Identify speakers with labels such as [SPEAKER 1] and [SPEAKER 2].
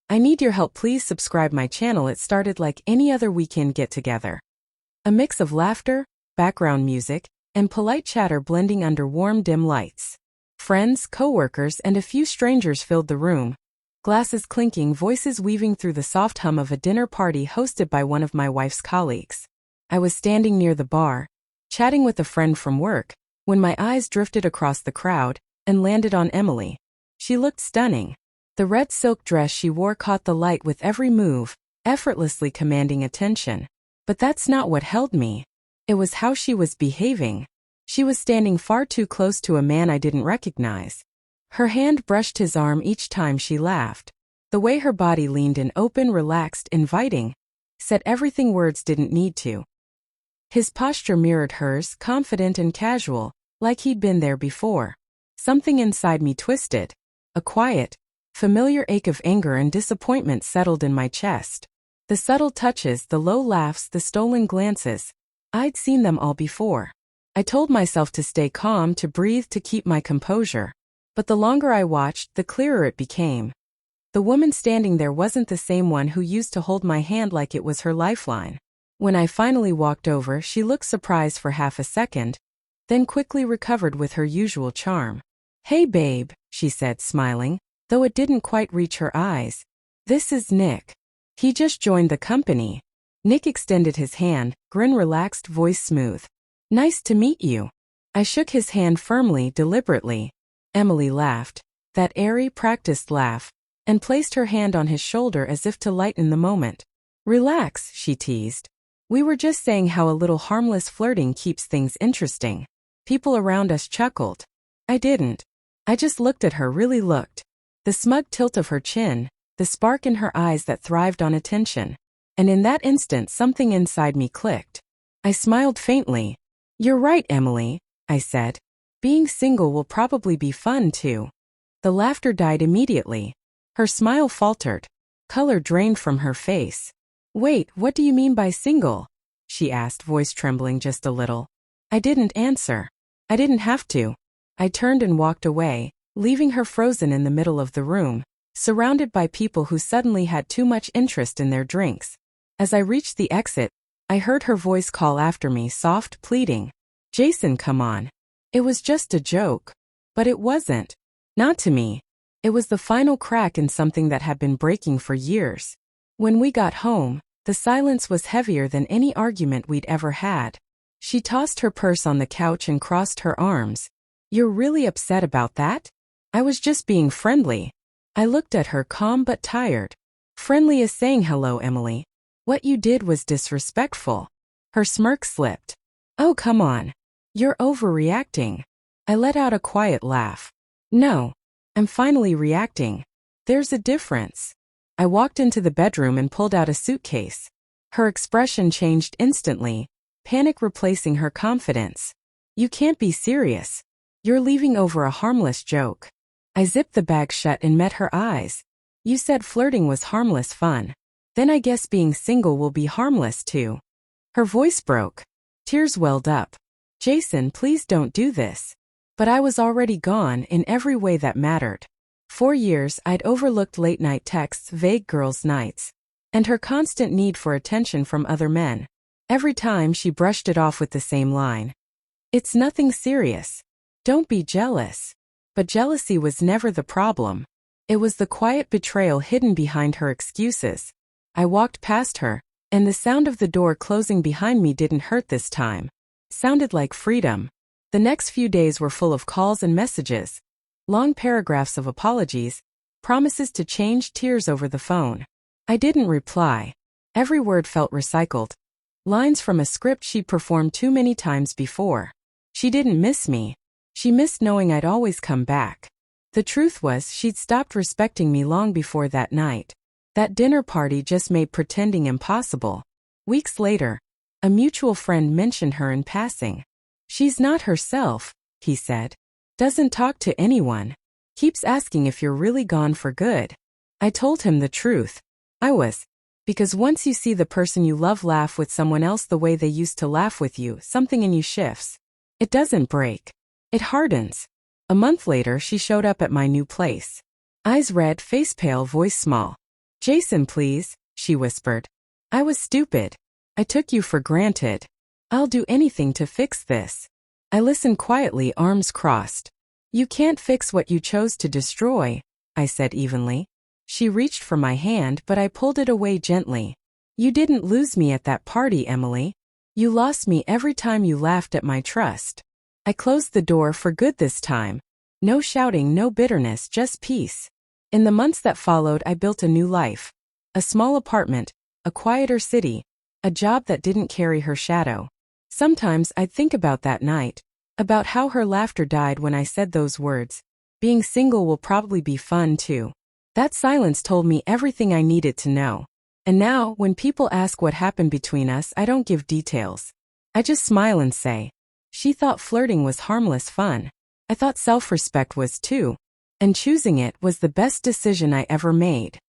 [SPEAKER 1] I need your help, please subscribe my channel. It started like any other weekend get-together. A mix of laughter, background music, and polite chatter blending under warm dim lights. Friends, co-workers, and a few strangers filled the room. Glasses clinking, voices weaving through the soft hum of a dinner party hosted by one of my wife's colleagues. I was standing near the bar, chatting with a friend from work, when my eyes drifted across the crowd and landed on Emily. She looked stunning. The red silk dress she wore caught the light with every move, effortlessly commanding attention. But that's not what held me. It was how she was behaving. She was standing far too close to a man I didn't recognize. Her hand brushed his arm each time she laughed. The way her body leaned in, open, relaxed, inviting, said everything words didn't need to. His posture mirrored hers, confident and casual, like he'd been there before. Something inside me twisted. A quiet, familiar ache of anger and disappointment settled in my chest. The subtle touches, the low laughs, the stolen glances. I'd seen them all before. I told myself to stay calm, to breathe, to keep my composure. But the longer I watched, the clearer it became. The woman standing there wasn't the same one who used to hold my hand like it was her lifeline. When I finally walked over, she looked surprised for half a second, then quickly recovered with her usual charm. "Hey babe," she said, smiling, though it didn't quite reach her eyes. "This is Nick. He just joined the company." Nick extended his hand, grin relaxed, voice smooth. "Nice to meet you." I shook his hand firmly, deliberately. Emily laughed, that airy, practiced laugh, and placed her hand on his shoulder as if to lighten the moment. "Relax," she teased. "We were just saying how a little harmless flirting keeps things interesting." People around us chuckled. I didn't. I just looked at her, really looked. The smug tilt of her chin, the spark in her eyes that thrived on attention. And in that instant something inside me clicked. I smiled faintly. "You're right, Emily," I said. "Being single will probably be fun too." The laughter died immediately. Her smile faltered. Color drained from her face. "Wait, what do you mean by single?" she asked, voice trembling just a little. I didn't answer. I didn't have to. I turned and walked away, leaving her frozen in the middle of the room, surrounded by people who suddenly had too much interest in their drinks. As I reached the exit, I heard her voice call after me, soft, pleading. "Jason, come on." It was just a joke. But it wasn't. Not to me. It was the final crack in something that had been breaking for years. When we got home, the silence was heavier than any argument we'd ever had. She tossed her purse on the couch and crossed her arms. "You're really upset about that?" "I was just being friendly." I looked at her, calm but tired. "Friendly as saying hello, Emily. What you did was disrespectful." Her smirk slipped. "Oh, come on. You're overreacting." I let out a quiet laugh. "No. I'm finally reacting. There's a difference." I walked into the bedroom and pulled out a suitcase. Her expression changed instantly, panic replacing her confidence. "You can't be serious. You're leaving over a harmless joke." I zipped the bag shut and met her eyes. "You said flirting was harmless fun. Then I guess being single will be harmless too." Her voice broke. Tears welled up. "Jason, please don't do this." But I was already gone in every way that mattered. For years I'd overlooked late-night texts, vague girls' nights, and her constant need for attention from other men. Every time she brushed it off with the same line. "It's nothing serious. Don't be jealous." But jealousy was never the problem. It was the quiet betrayal hidden behind her excuses. I walked past her, and the sound of the door closing behind me didn't hurt this time. It sounded like freedom. The next few days were full of calls and messages. Long paragraphs of apologies, promises to change, tears over the phone. I didn't reply. Every word felt recycled. Lines from a script she'd performed too many times before. She didn't miss me. She missed knowing I'd always come back. The truth was, she'd stopped respecting me long before that night. That dinner party just made pretending impossible. Weeks later, a mutual friend mentioned her in passing. "She's not herself," he said. "Doesn't talk to anyone. Keeps asking if you're really gone for good." I told him the truth. I was. Because once you see the person you love laugh with someone else the way they used to laugh with you, something in you shifts. It doesn't break. It hardens. A month later, she showed up at my new place. Eyes red, face pale, voice small. Jason, please, she whispered. I was stupid. I took you for granted. I'll do anything to fix this. I listened quietly, arms crossed. You can't fix what you chose to destroy, I said evenly. She reached for my hand, but I pulled it away gently. You didn't lose me at that party, Emily. You lost me every time you laughed at my trust. I closed the door for good this time. No shouting, no bitterness, just peace. In the months that followed, I built a new life. A small apartment, a quieter city, a job that didn't carry her shadow. Sometimes I'd think about that night, about how her laughter died when I said those words. Being single will probably be fun too. That silence told me everything I needed to know. And now, when people ask what happened between us, I don't give details. I just smile and say, she thought flirting was harmless fun. I thought self-respect was too. And choosing it was the best decision I ever made.